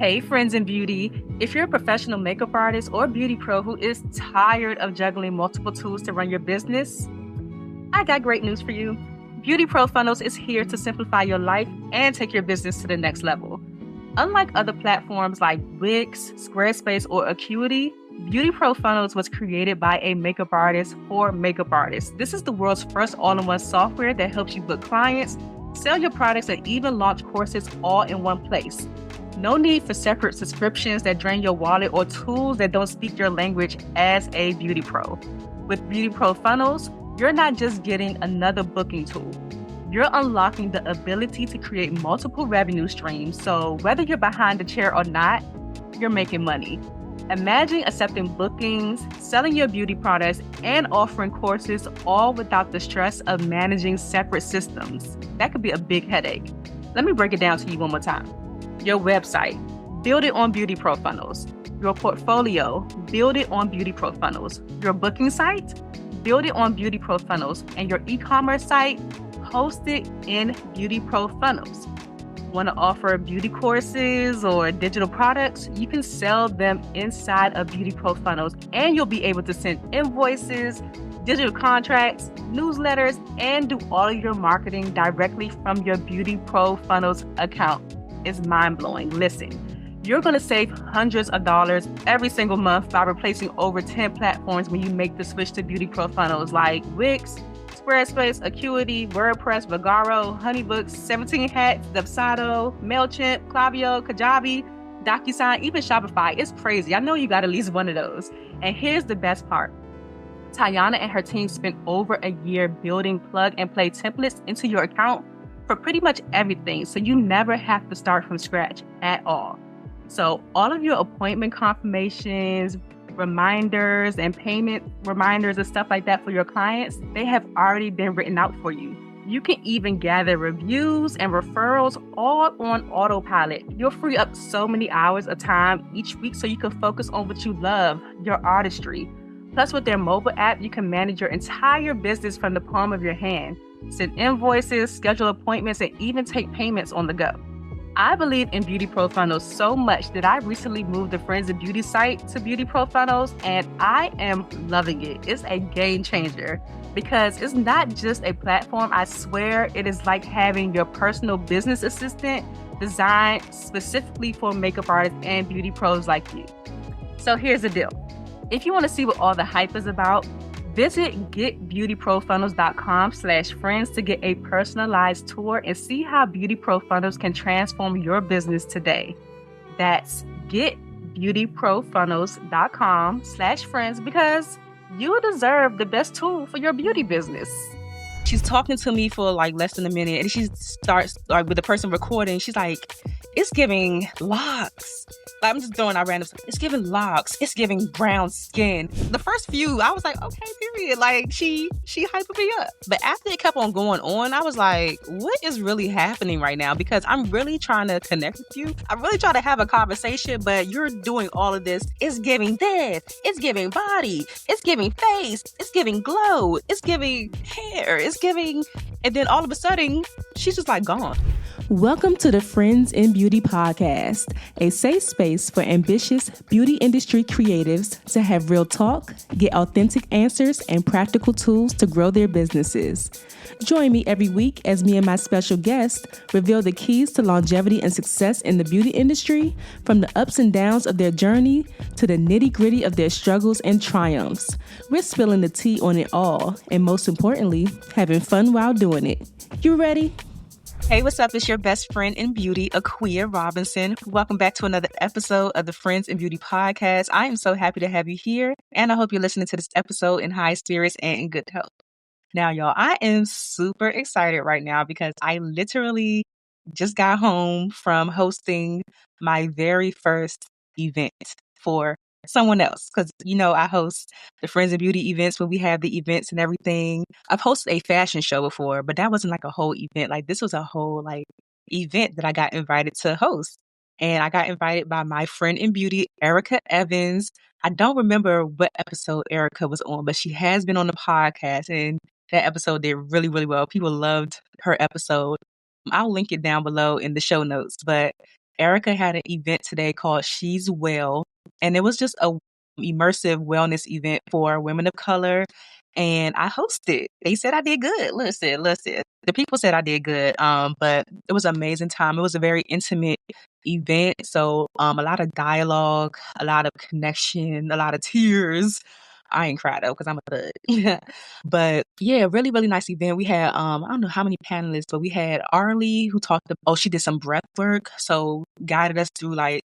Hey, friends in beauty. If you're a professional makeup artist or beauty pro who is tired of juggling multiple tools to run your business, I got great news for you. Beauty Pro Funnels is here to simplify your life and take your business to the next level. Unlike other platforms like Wix, Squarespace, or Acuity, Beauty Pro Funnels was created by a makeup artist for makeup artists. This is the world's first all-in-one software that helps you book clients, sell your products, and even launch courses all in one place. No need for separate subscriptions that drain your wallet or tools that don't speak your language as a beauty pro. With Beauty Pro Funnels, you're not just getting another booking tool. You're unlocking the ability to create multiple revenue streams. So whether you're behind the chair or not, you're making money. Imagine accepting bookings, selling your beauty products, and offering courses all without the stress of managing separate systems. That could be a big headache. Let me break it down to you one more time. Your website, build it on Beauty Pro Funnels. Your portfolio, build it on Beauty Pro Funnels. Your booking site, build it on Beauty Pro Funnels. And your e-commerce site, host it in Beauty Pro Funnels. Want to offer beauty courses or digital products? You can sell them inside of Beauty Pro Funnels, and you'll be able to send invoices, digital contracts, newsletters, and do all of your marketing directly from your Beauty Pro Funnels account. It's mind-blowing. Listen, you're going to save hundreds of dollars every single month by replacing over 10 platforms when you make the switch to Beauty Pro Funnels like Wix, Squarespace, Acuity, WordPress, Vagaro, Honeybooks, 17 Hats, Dubsado, MailChimp, Klaviyo, Kajabi, DocuSign, even Shopify. It's crazy. I know you got at least one of those. And here's the best part. Tayana and her team spent over a year building plug-and-play templates into your account for pretty much everything, so you never have to start from scratch at all. So all of your appointment confirmations, reminders, and payment reminders and stuff like that for your clients, they have already been written out for you. You can even gather reviews and referrals all on autopilot. You'll free up so many hours of time each week so you can focus on what you love, your artistry. Plus, with their mobile app, you can manage your entire business from the palm of your hand. Send invoices, schedule appointments, and even take payments on the go. I believe in Beauty Pro Funnels so much that I recently moved the Friends of Beauty site to Beauty Pro Funnels, and I am loving it. It's a game changer because it's not just a platform. I swear it is like having your personal business assistant designed specifically for makeup artists and beauty pros like you. So here's the deal. If you want to see what all the hype is about, visit getbeautyprofunnels.com/friends to get a personalized tour and see how Beauty Pro Funnels can transform your business today. That's getbeautyprofunnels.com/friends because you deserve the best tool for your beauty business. She's talking to me for like less than a minute, and she starts with the person recording. She's like, "It's giving locks." Like, I'm just throwing out random stuff. It's giving locks. It's giving brown skin. The first few, I was like, okay, period. Like, she hyping me up. But after it kept on going on, I was like, what is really happening right now? Because I'm really trying to connect with you. I'm really trying to have a conversation, but you're doing all of this. It's giving this. It's giving body. It's giving face. It's giving glow. It's giving hair. It's giving... And then all of a sudden, she's just like gone. Welcome to the Friends in Beauty podcast, a safe space for ambitious beauty industry creatives to have real talk, get authentic answers, and practical tools to grow their businesses. Join me every week as me and my special guest reveal the keys to longevity and success in the beauty industry, from the ups and downs of their journey to the nitty-gritty of their struggles and triumphs. We're spilling the tea on it all, and most importantly, having fun while doing it. You ready? Hey, what's up? It's your best friend in beauty, Akua Robinson. Welcome back to another episode of the Friends in Beauty podcast. I am so happy to have you here, and I hope you're listening to this episode in high spirits and in good health. Now, y'all, I am super excited right now because I literally just got home from hosting my very first event for someone else. Because, you know, I host the Friends in Beauty events where we have the events and everything. I've hosted a fashion show before, but that wasn't like a whole event. Like, this was a whole like event that I got invited to host. And I got invited by my friend in beauty, Erica Evans. I don't remember what episode Erica was on, but she has been on the podcast, and that episode did really, really well. People loved her episode. I'll link it down below in the show notes. But Erica had an event today called She's Well, and it was just a immersive wellness event for women of color. And I hosted. They said I did good. Listen. The people said I did good. But it was an amazing time. It was a very intimate event. So a lot of dialogue, a lot of connection, a lot of tears. I ain't cried though because I'm a thug. But yeah, really, really nice event. We had I don't know how many panelists, but we had Arlie who talked she did some breath work. So guided us through like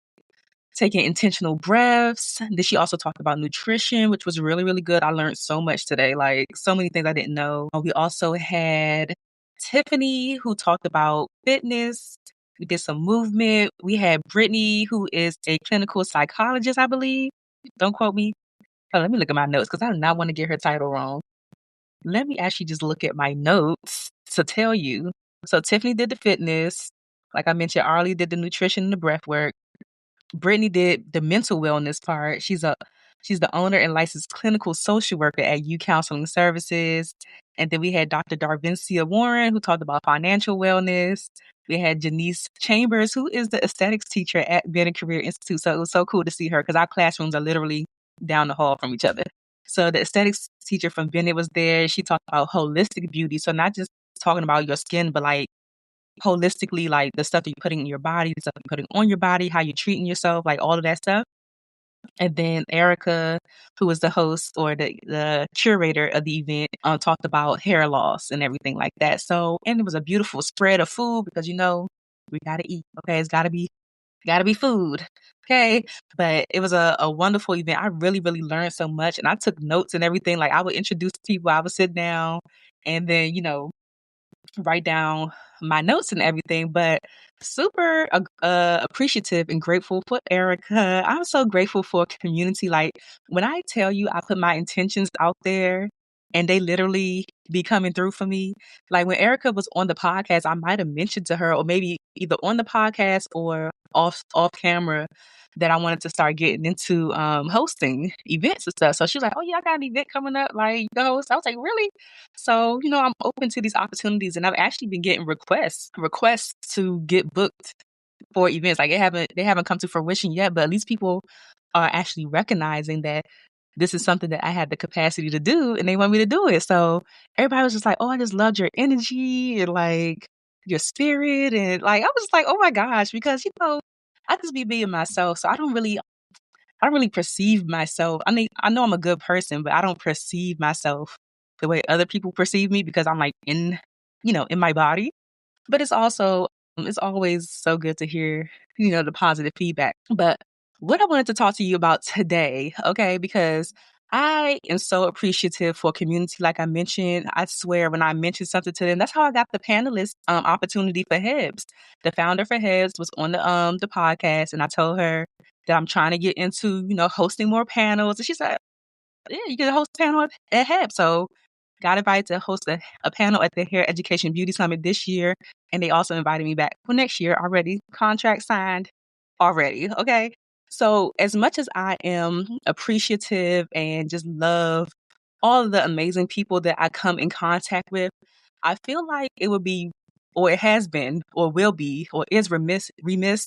taking intentional breaths. Then she also talked about nutrition, which was really, really good. I learned so much today, like so many things I didn't know. We also had Tiffany who talked about fitness. We did some movement. We had Brittany, who is a clinical psychologist, I believe. Don't quote me. Oh, let me look at my notes because I do not want to get her title wrong. Let me actually just look at my notes to tell you. So Tiffany did the fitness. Like I mentioned, Arlie did the nutrition and the breath work. Brittany did the mental wellness part. She's the owner and licensed clinical social worker at U Counseling Services. And then we had Dr. Darvincia Warren, who talked about financial wellness. We had Janice Chambers, who is the aesthetics teacher at Bennett Career Institute. So it was so cool to see her because our classrooms are literally down the hall from each other. So the aesthetics teacher from Bennett was there. She talked about holistic beauty. So not just talking about your skin, but like holistically, like the stuff that you're putting in your body, the stuff you're putting on your body, how you're treating yourself, like all of that stuff. And then Erica, who was the host or the curator of the event, talked about hair loss and everything like that. So, and it was a beautiful spread of food because, we got to eat. Okay. It's got to be food. Okay. But it was a wonderful event. I really, really learned so much and I took notes and everything. Like I would introduce people, I would sit down and then, write down my notes and everything, but super appreciative and grateful for Erica. I'm so grateful for community. Like when I tell you I put my intentions out there and they literally be coming through for me. Like when Erica was on the podcast, I might have mentioned to her or maybe either on the podcast or off camera that I wanted to start getting into hosting events and stuff. So she was like, "Oh yeah, I got an event coming up, like the host." I was like, "Really?" So, I'm open to these opportunities and I've actually been getting requests to get booked for events. Like they haven't come to fruition yet, but at least people are actually recognizing that this is something that I had the capacity to do and they want me to do it. So everybody was just like, "Oh, I just loved your energy and like your spirit." And like, I was just like, "Oh my gosh," because, I just be being myself. So I don't really perceive myself. I mean, I know I'm a good person, but I don't perceive myself the way other people perceive me because I'm like in my body. But it's always so good to hear, the positive feedback. But what I wanted to talk to you about today, okay, because I am so appreciative for community. Like I mentioned, I swear when I mentioned something to them, that's how I got the panelist opportunity for Hebs. The founder for Hebs was on the podcast, and I told her that I'm trying to get into, hosting more panels. And she said, "Yeah, you can host a panel at Hebs." So got invited to host a panel at the Hair Education Beauty Summit this year. And they also invited me back for next year already. Contract signed already. Okay. So as much as I am appreciative and just love all of the amazing people that I come in contact with, I feel like it would be, or it has been, or will be, or is remiss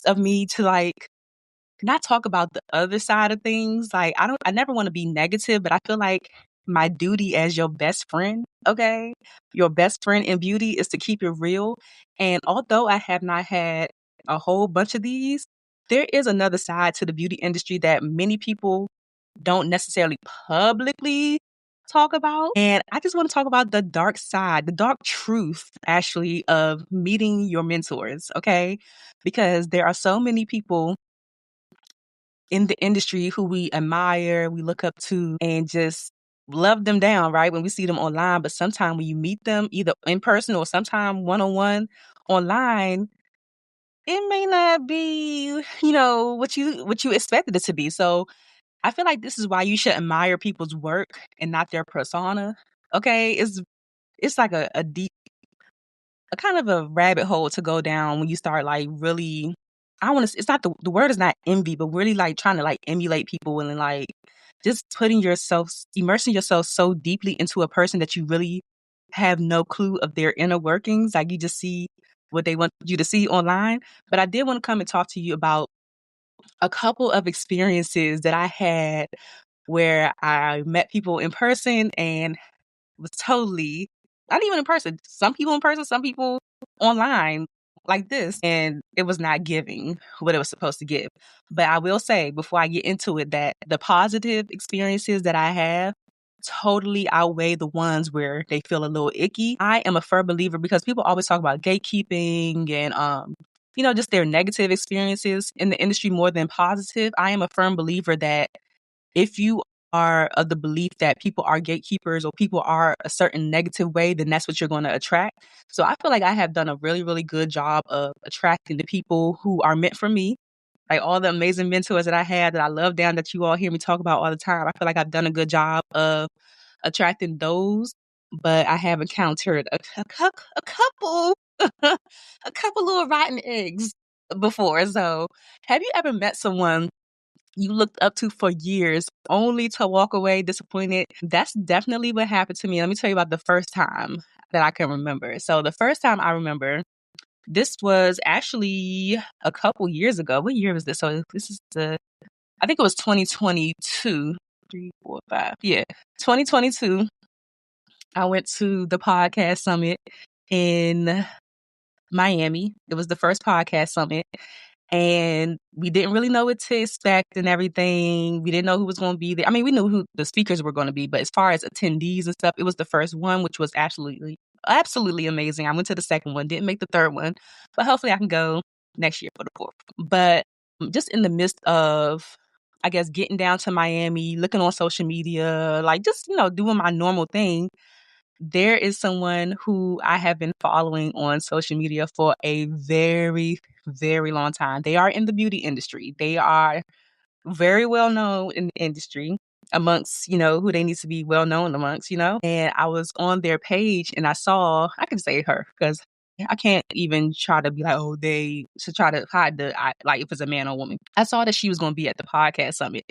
of me to like not talk about the other side of things. Like I never want to be negative, but I feel like my duty as your best friend, okay? Your best friend in beauty is to keep it real. And although I have not had a whole bunch of these, there is another side to the beauty industry that many people don't necessarily publicly talk about. And I just want to talk about the dark side, the dark truth actually of meeting your mentors, okay? Because there are so many people in the industry who we admire, we look up to, and just love them down, right? When we see them online. But sometimes when you meet them either in person or sometime one-on-one online, it may not be, what you expected it to be. So I feel like this is why you should admire people's work and not their persona. Okay. It's like a deep, a kind of a rabbit hole to go down when you start like really, I want to, it's not the word is not envy, but really like trying to like emulate people and like just immersing yourself so deeply into a person that you really have no clue of their inner workings. Like you just see what they want you to see online. But I did want to come and talk to you about a couple of experiences that I had where I met people in person and was totally, not even in person, some people in person, some people online like this, and it was not giving what it was supposed to give. But I will say before I get into it that the positive experiences that I have totally outweigh the ones where they feel a little icky. I am a firm believer because people always talk about gatekeeping and just their negative experiences in the industry more than positive. I am a firm believer that if you are of the belief that people are gatekeepers or people are a certain negative way, then that's what you're going to attract. So I feel like I have done a really, really good job of attracting the people who are meant for me. Like all the amazing mentors that I had that I love down that you all hear me talk about all the time. I feel like I've done a good job of attracting those, but I have encountered a couple, a couple little rotten eggs before. So have you ever met someone you looked up to for years only to walk away disappointed? That's definitely what happened to me. Let me tell you about the first time that I can remember. So the first time I remember, this was actually a couple years ago. What year was this? So this is I think it was 2022. 3, 4, 5. Yeah. 2022. I went to the podcast summit in Miami. It was the first podcast summit. And we didn't really know what to expect and everything. We didn't know who was going to be there. I mean, we knew who the speakers were going to be, but as far as attendees and stuff, it was the first one, which was absolutely amazing. I went to the second one, didn't make the third one, but hopefully I can go next year for the fourth. But just in the midst of, I guess, getting down to Miami, looking on social media, like just, doing my normal thing, there is someone who I have been following on social media for a very, very long time. They are in the beauty industry. They are very well known in the industry amongst, who they need to be well known amongst, And I was on their page and I can say her because I can't even try to be like, oh, they should try to hide like if it's a man or woman. I saw that she was going to be at the podcast summit.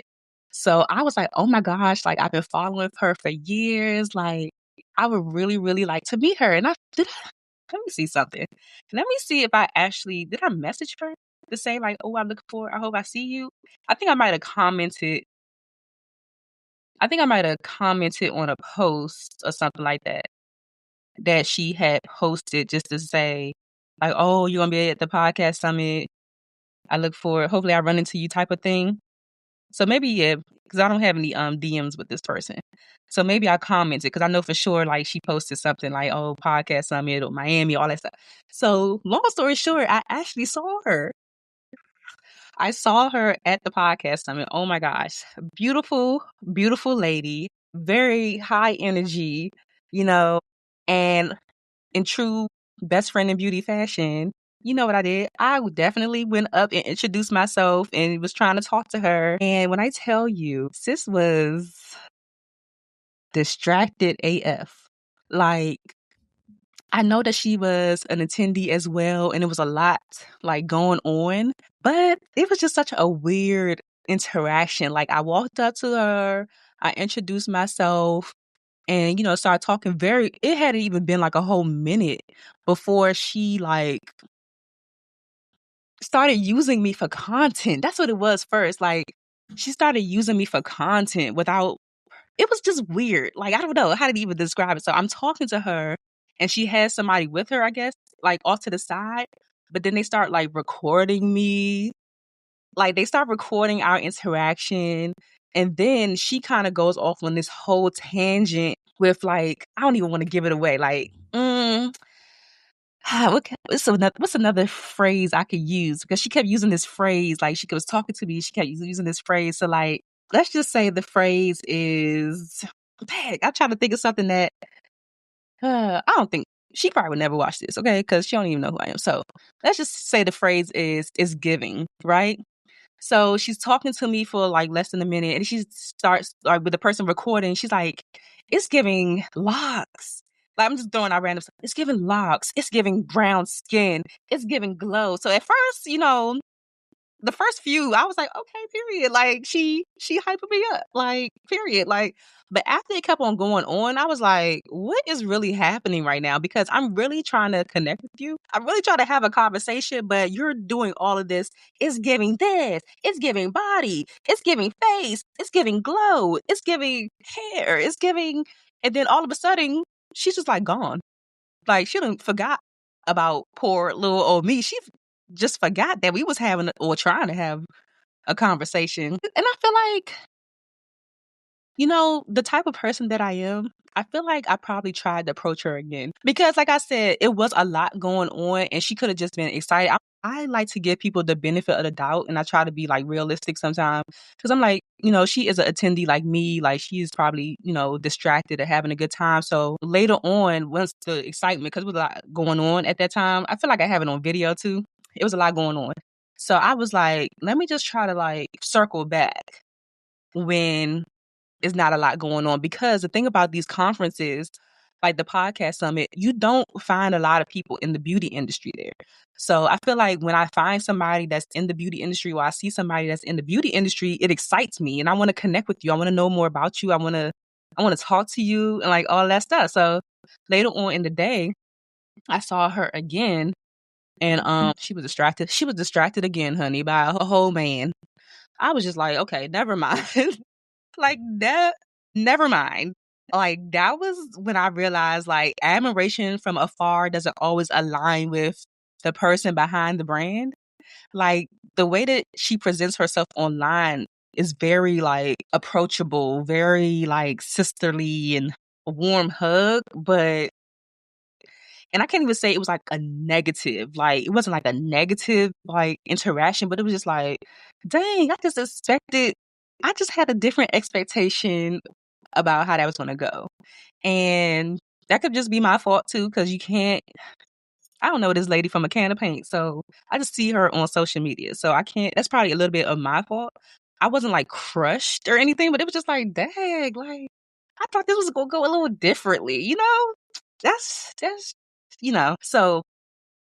So I was like, oh my gosh, like I've been following her for years. Like I would really, really like to meet her. And let me see something. Let me see if did I message her to say like, oh, I hope I see you. I think I might have commented. I think I might have commented on a post or something like that she had posted just to say like, oh, you're going to be at the podcast summit. Hopefully I run into you type of thing. So maybe, yeah, because I don't have any DMs with this person. So maybe I commented because I know for sure like she posted something like, oh, podcast summit or Miami, all that stuff. So long story short, I actually saw her. I saw her at the podcast summit. Oh my gosh. Beautiful, beautiful lady, very high energy, and in true best friend in beauty fashion, you know what I did? I definitely went up and introduced myself and was trying to talk to her. And when I tell you, sis was distracted AF. Like, I know that she was an attendee as well, and it was a lot like going on, but it was just such a weird interaction. Like, I walked up to her, I introduced myself, and started talking. It hadn't even been like a whole minute before she like started using me for content. That's what it was first. Like she started using me for content without, it was just weird. Like I don't know how to even describe it. So I'm talking to her and she has somebody with her, I guess, like off to the side, but then they start like recording me. Like they start recording our interaction. And then she kind of goes off on this whole tangent with like, I don't even want to give it away. Like, what's another phrase I could use? Because she kept using this phrase, like she was talking to me, she kept using this phrase. So like, let's just say the phrase is, dang, I'm trying to think of something that, I don't think, she probably would never watch this, okay? Because she don't even know who I am. So let's just say the phrase is giving, right? So she's talking to me for like less than a minute and she starts like with the person recording. She's like, it's giving locks. Like I'm just throwing out random stuff. It's giving locks. It's giving brown skin. It's giving glow. So at first, the first few, I was like, okay, period. Like she hyping me up, like period. Like, but after it kept on going on, I was like, what is really happening right now? Because I'm really trying to connect with you. I'm really trying to have a conversation, but you're doing all of this. It's giving this. It's giving body. It's giving face. It's giving glow. It's giving hair. It's giving, and then all of a sudden, she's just like gone. Like she done forgot about poor little old me. She just forgot that we was having or trying to have a conversation. And I feel like, the type of person that I am, I feel like I probably tried to approach her again. Because like I said, it was a lot going on and she could have just been excited. I like to give people the benefit of the doubt and I try to be like realistic sometimes. Because I'm like, she is an attendee like me. Like she's probably, distracted or having a good time. So later on, once the excitement, because there was a lot going on at that time, I feel like I have it on video too. It was a lot going on. So I was like, let me just try to like circle back when is not a lot going on, because the thing about these conferences, like the podcast summit, you don't find a lot of people in the beauty industry there. So I feel like when I find somebody that's in the beauty industry or I see somebody that's in the beauty industry, it excites me and I want to connect with you. I want to know more about you. I want to talk to you and like all that stuff. So later on in the day, I saw her again and she was distracted. She was distracted again, honey, by a whole man. I was just like, okay, never mind. Like that, never mind. Like that was when I realized like admiration from afar doesn't always align with the person behind the brand. Like the way that she presents herself online is very like approachable, very like sisterly and a warm hug, but and I can't even say it was like a negative, like it wasn't like a negative like interaction, but it was just like, dang, I just had a different expectation about how that was going to go. And that could just be my fault too, because I don't know this lady from a can of paint. So I just see her on social media. So that's probably a little bit of my fault. I wasn't like crushed or anything, but it was just like, dang, like I thought this was going to go a little differently, so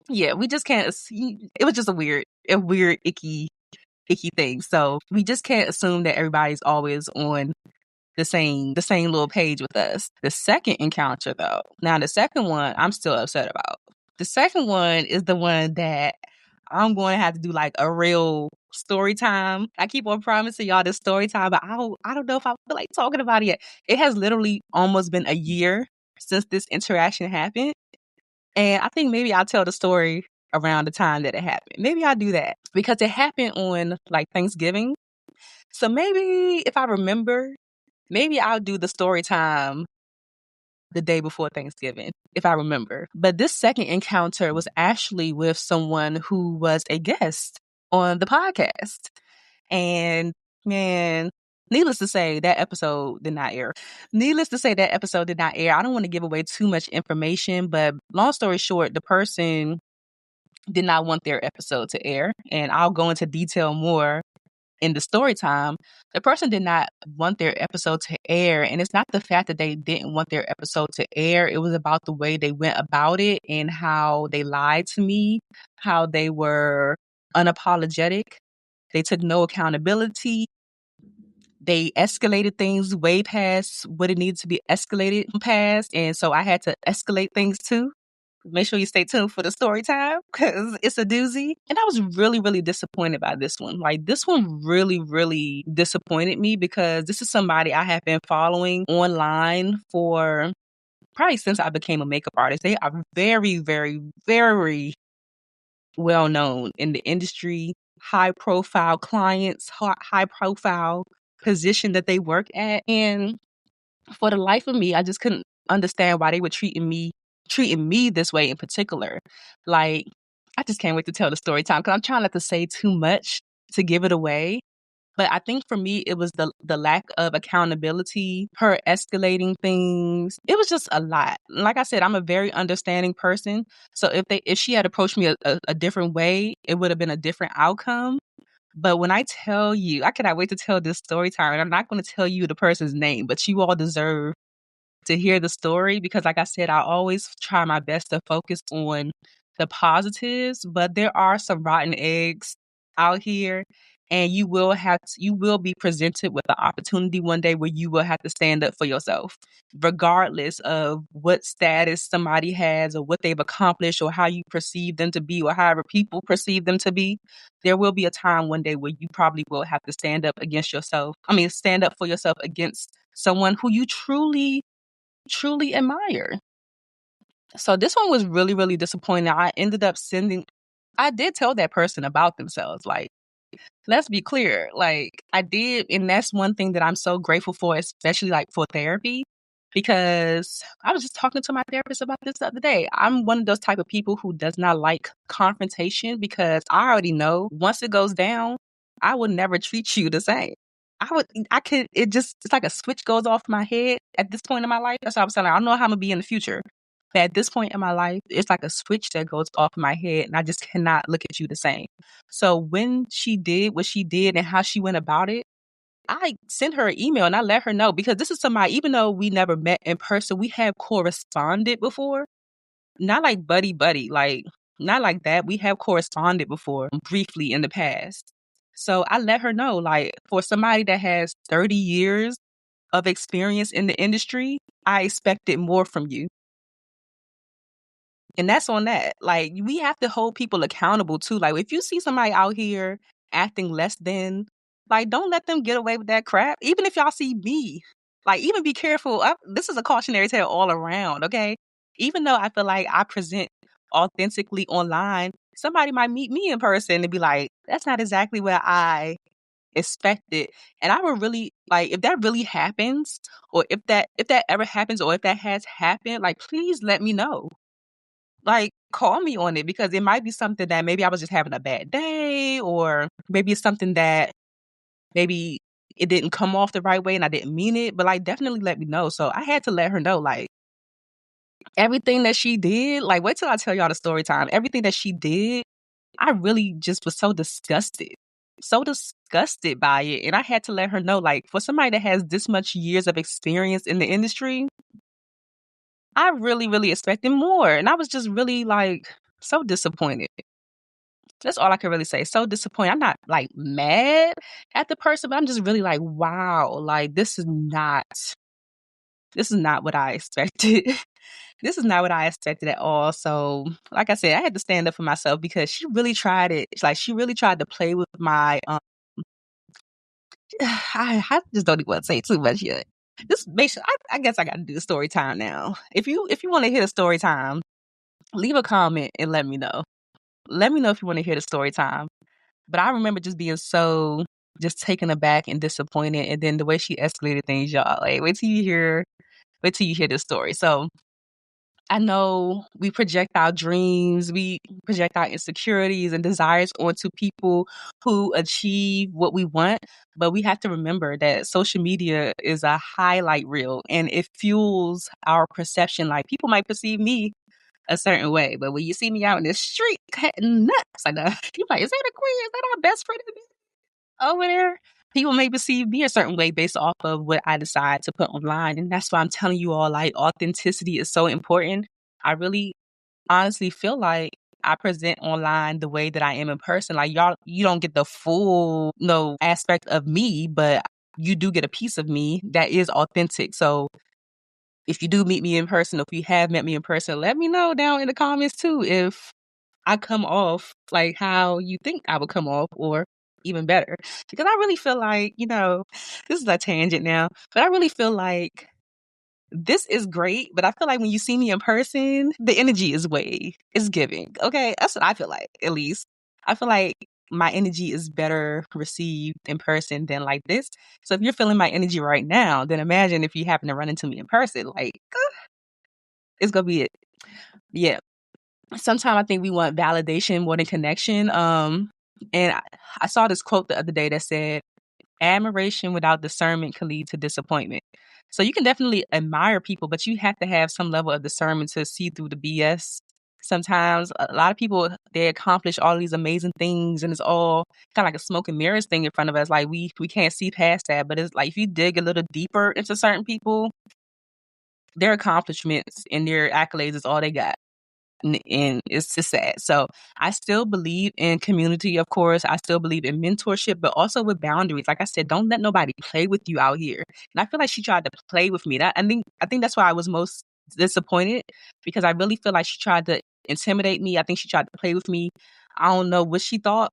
yeah, we just can't, it was just a weird, icky thing. So we just can't assume that everybody's always on the same little page with us. The second encounter though, now the second one I'm still upset about. The second one is the one that I'm going to have to do like a real story time. I keep on promising y'all this story time, but I don't know if I feel like talking about it yet. It has literally almost been a year since this interaction happened. And I think maybe I'll tell the story around the time that it happened. Maybe I'll do that because it happened on like Thanksgiving. So maybe if I remember, maybe I'll do the story time the day before Thanksgiving, if I remember. But this second encounter was actually with someone who was a guest on the podcast. And man, needless to say, that episode did not air. I don't want to give away too much information, but long story short, the person did not want their episode to air. And I'll go into detail more in the story time. The person did not want their episode to air. And it's not the fact that they didn't want their episode to air. It was about the way they went about it and how they lied to me, how they were unapologetic. They took no accountability. They escalated things way past what it needed to be escalated past. And so I had to escalate things too. Make sure you stay tuned for the story time because it's a doozy. And I was really, really disappointed by this one. Like this one really, really disappointed me because this is somebody I have been following online for probably since I became a makeup artist. They are very, very, very well known in the industry, high profile clients, high profile position that they work at. And for the life of me, I just couldn't understand why they were treating me this way in particular. Like, I just can't wait to tell the story time because I'm trying not to say too much to give it away. But I think for me, it was the lack of accountability, her escalating things. It was just a lot. Like I said, I'm a very understanding person. So if she had approached me a different way, it would have been a different outcome. But when I tell you, I cannot wait to tell this story time. And I'm not going to tell you the person's name, but you all deserve to hear the story because, like I said, I always try my best to focus on the positives, but there are some rotten eggs out here, and you will be presented with the opportunity one day where you will have to stand up for yourself, regardless of what status somebody has or what they've accomplished or how you perceive them to be or however people perceive them to be. There will be a time one day where you probably will have to stand up against yourself. I mean, stand up for yourself against someone who you truly, truly admire. So this one was really, really disappointing. I did tell that person about themselves. Like, let's be clear. Like, I did. And that's one thing that I'm so grateful for, especially like for therapy, because I was just talking to my therapist about this the other day. I'm one of those type of people who does not like confrontation because I already know once it goes down, I will never treat you the same. It's like a switch goes off my head at this point in my life. That's what I was saying. I don't know how I'm gonna be in the future. But at this point in my life, it's like a switch that goes off in my head and I just cannot look at you the same. So when she did what she did and how she went about it, I sent her an email and I let her know because this is somebody, even though we never met in person, we have corresponded before. Not like buddy buddy, like not like that. We have corresponded before briefly in the past. So I let her know, like, for somebody that has 30 years of experience in the industry, I expected more from you. And that's on that. Like, we have to hold people accountable too. Like, if you see somebody out here acting less than, like, don't let them get away with that crap. Even if y'all see me, like, even be careful. This is a cautionary tale all around, okay? Even though I feel like I present authentically online, somebody might meet me in person and be like, that's not exactly what I expected. And I would really, like, if that really happens, or if that ever happens, or if that has happened, like, please let me know. Like, call me on it because it might be something that maybe I was just having a bad day, or maybe it's something that maybe it didn't come off the right way and I didn't mean it, but like, definitely let me know. So I had to let her know, like, everything that she did, like, wait till I tell y'all the story time. Everything that she did, I really just was so disgusted by it. And I had to let her know, like, for somebody that has this much years of experience in the industry, I really, really expected more. And I was just really, like, so disappointed. That's all I can really say. So disappointed. I'm not like mad at the person, but I'm just really like, wow, like this is not what I expected. This is not what I expected at all. So, like I said, I had to stand up for myself because she really tried it. Like, she really tried to play with my I just don't even want to say too much yet. Just make sure I guess I gotta do the story time now. If you want to hear the story time, leave a comment and let me know. Let me know if you want to hear the story time. But I remember just being so just taken aback and disappointed. And then the way she escalated things, y'all, like, wait till you hear this story. So I know we project our dreams, we project our insecurities and desires onto people who achieve what we want. But we have to remember that social media is a highlight reel and it fuels our perception. Like, people might perceive me a certain way, but when you see me out in the street cutting nuts, like, you like, is that a queen? Is that our best friend over there? People may perceive me a certain way based off of what I decide to put online. And that's why I'm telling you all, like, authenticity is so important. I really honestly feel like I present online the way that I am in person. Like, y'all, you don't get the full, aspect of me, but you do get a piece of me that is authentic. So if you do meet me in person, or if you have met me in person, let me know down in the comments too if I come off like how you think I would come off, or even better. Because I really feel like, this is a tangent now, but I really feel like this is great, but I feel like when you see me in person, the energy is giving. Okay? That's what I feel like, at least. I feel like my energy is better received in person than like this. So if you're feeling my energy right now, then imagine if you happen to run into me in person. Like, it's gonna be it. Yeah. Sometimes I think we want validation more than connection. And I saw this quote the other day that said, admiration without discernment can lead to disappointment. So you can definitely admire people, but you have to have some level of discernment to see through the BS. Sometimes a lot of people, they accomplish all these amazing things and it's all kind of like a smoke and mirrors thing in front of us. Like, we can't see past that. But it's like, if you dig a little deeper into certain people, their accomplishments and their accolades is all they got. And it's just sad. So I still believe in community, of course. I still believe in mentorship, but also with boundaries. Like I said, don't let nobody play with you out here. And I feel like she tried to play with me. I think that's why I was most disappointed, because I really feel like she tried to intimidate me. I think she tried to play with me. I don't know what she thought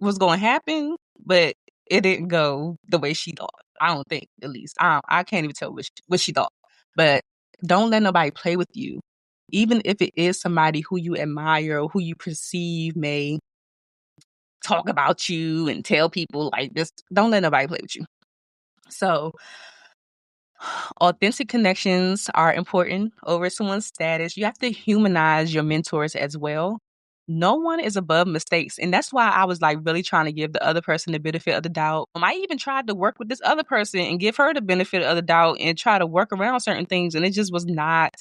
was going to happen, but it didn't go the way she thought. I don't think, at least. I can't even tell what she thought. But don't let nobody play with you. Even if it is somebody who you admire or who you perceive may talk about you and tell people like this, don't let nobody play with you. So authentic connections are important over someone's status. You have to humanize your mentors as well. No one is above mistakes. And that's why I was like really trying to give the other person the benefit of the doubt. I even tried to work with this other person and give her the benefit of the doubt and try to work around certain things. And it just was not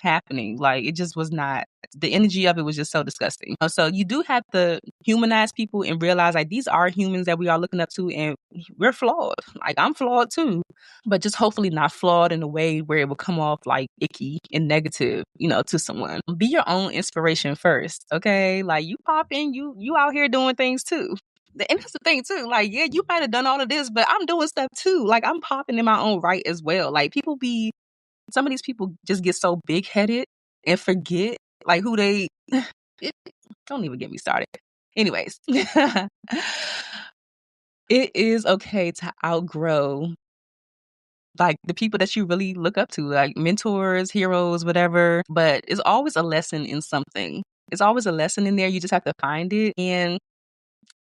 happening. Like, it just was not, the energy of it was just so disgusting. So you do have to humanize people and realize like these are humans that we are looking up to, and we're flawed. Like, I'm flawed too, but just hopefully not flawed in a way where it will come off like icky and negative, to someone. Be your own inspiration first, okay? Like, you popping, you out here doing things too. And that's the thing too. Like, yeah, you might have done all of this, but I'm doing stuff too. Like, I'm popping in my own right as well. Like, some of these people just get so big headed and forget like who they. Don't even get me started. Anyways, it is okay to outgrow like the people that you really look up to, like mentors, heroes, whatever. But it's always a lesson in something. It's always a lesson in there. You just have to find it. And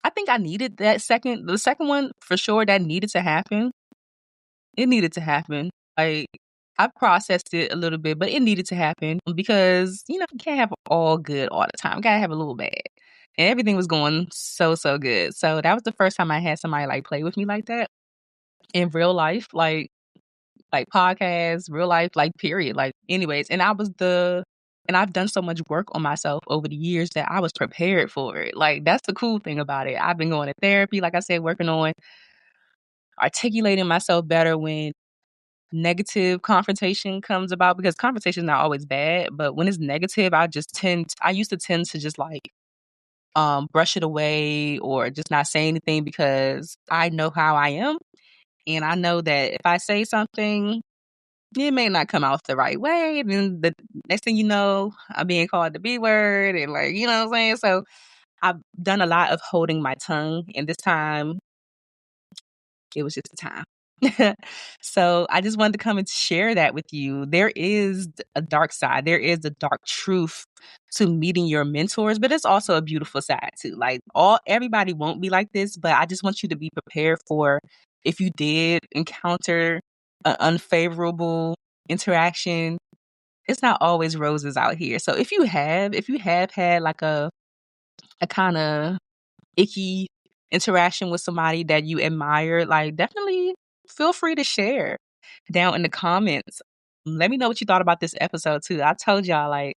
I think I needed the second one for sure. That needed to happen. It needed to happen. Like, I processed it a little bit, but it needed to happen because, you can't have all good all the time. You gotta have a little bad. And everything was going so, so good. So that was the first time I had somebody like play with me like that in real life, like podcasts, real life, like period. Like, anyways, and I've done so much work on myself over the years that I was prepared for it. Like, that's the cool thing about it. I've been going to therapy, like I said, working on articulating myself better when negative confrontation comes about, because confrontation is not always bad, but when it's negative, I used to tend to just like brush it away or just not say anything, because I know how I am, and I know that if I say something, it may not come out the right way, and then the next thing you know, I'm being called the B word, and like, you know what I'm saying? So I've done a lot of holding my tongue, and this time it was just a time. So I just wanted to come and share that with you. There is a dark side. There is a dark truth to meeting your mentors, but it's also a beautiful side too. Like, everybody won't be like this, but I just want you to be prepared for if you did encounter an unfavorable interaction. It's not always roses out here. So if you have had like a kind of icky interaction with somebody that you admire, like, definitely feel free to share down in the comments. Let me know what you thought about this episode too. I told y'all, like,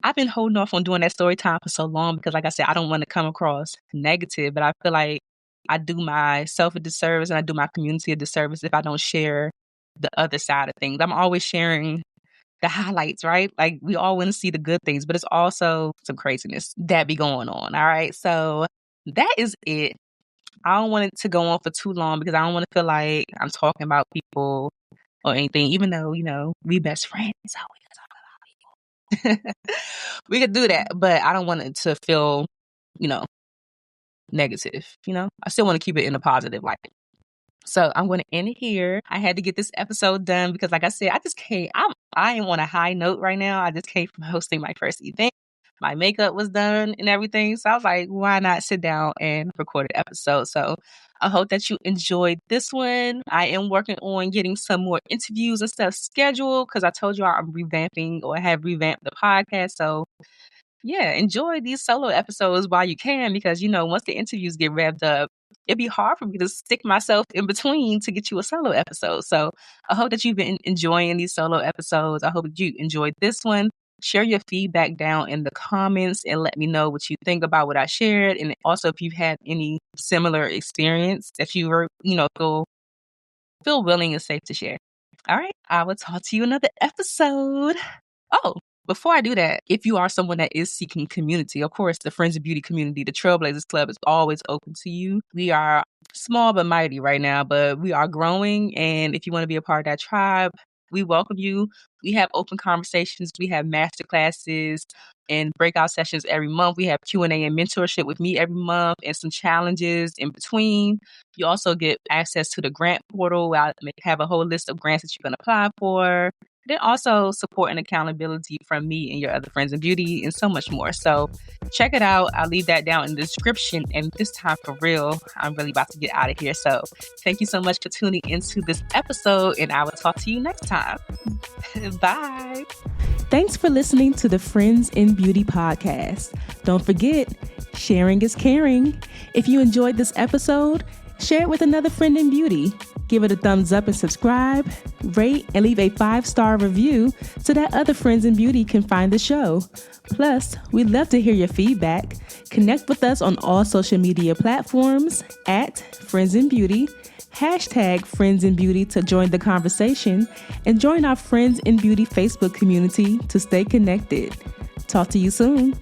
I've been holding off on doing that story time for so long because, like I said, I don't want to come across negative, but I feel like I do myself a disservice and I do my community a disservice if I don't share the other side of things. I'm always sharing the highlights, right? Like, we all want to see the good things, but it's also some craziness that be going on. All right. So that is it. I don't want it to go on for too long because I don't want to feel like I'm talking about people or anything, even though, we best friends. So we can talk about people. We could do that, but I don't want it to feel, you know, negative. I still want to keep it in a positive light. So I'm going to end it here. I had to get this episode done because, like I said, I just came. I am on a high note right now. I just came from hosting my first event. My makeup was done and everything. So I was like, why not sit down and record an episode? So I hope that you enjoyed this one. I am working on getting some more interviews and stuff scheduled because I told you I'm revamping or have revamped the podcast. So yeah, enjoy these solo episodes while you can, because, once the interviews get revved up, it'd be hard for me to stick myself in between to get you a solo episode. So I hope that you've been enjoying these solo episodes. I hope that you enjoyed this one. Share your feedback down in the comments and let me know what you think about what I shared. And also, if you've had any similar experience that you were, feel willing and safe to share. All right. I will talk to you another episode. Oh, Before I do that, if you are someone that is seeking community, of course, the Friends of Beauty community, the Trailblazers Club is always open to you. We are small but mighty right now, but we are growing. And if you want to be a part of that tribe, we welcome you. We have open conversations. We have master classes and breakout sessions every month. We have Q&A and mentorship with me every month and some challenges in between. You also get access to the grant portal. I have a whole list of grants that you can apply for. Then also support and accountability from me and your other friends in beauty and so much more. So check it out. I'll leave that down in the description. And this time for real, I'm really about to get out of here. So thank you so much for tuning into this episode, and I will talk to you next time. Bye. Thanks for listening to the Friends in Beauty podcast. Don't forget, sharing is caring. If you enjoyed this episode, share it with another friend in beauty. Give it a thumbs up and subscribe, rate, and leave a 5-star review so that other friends in beauty can find the show. Plus, we'd love to hear your feedback. Connect with us on all social media platforms at Friends in Beauty, hashtag Friends in Beauty to join the conversation, and join our Friends in Beauty Facebook community to stay connected. Talk to you soon.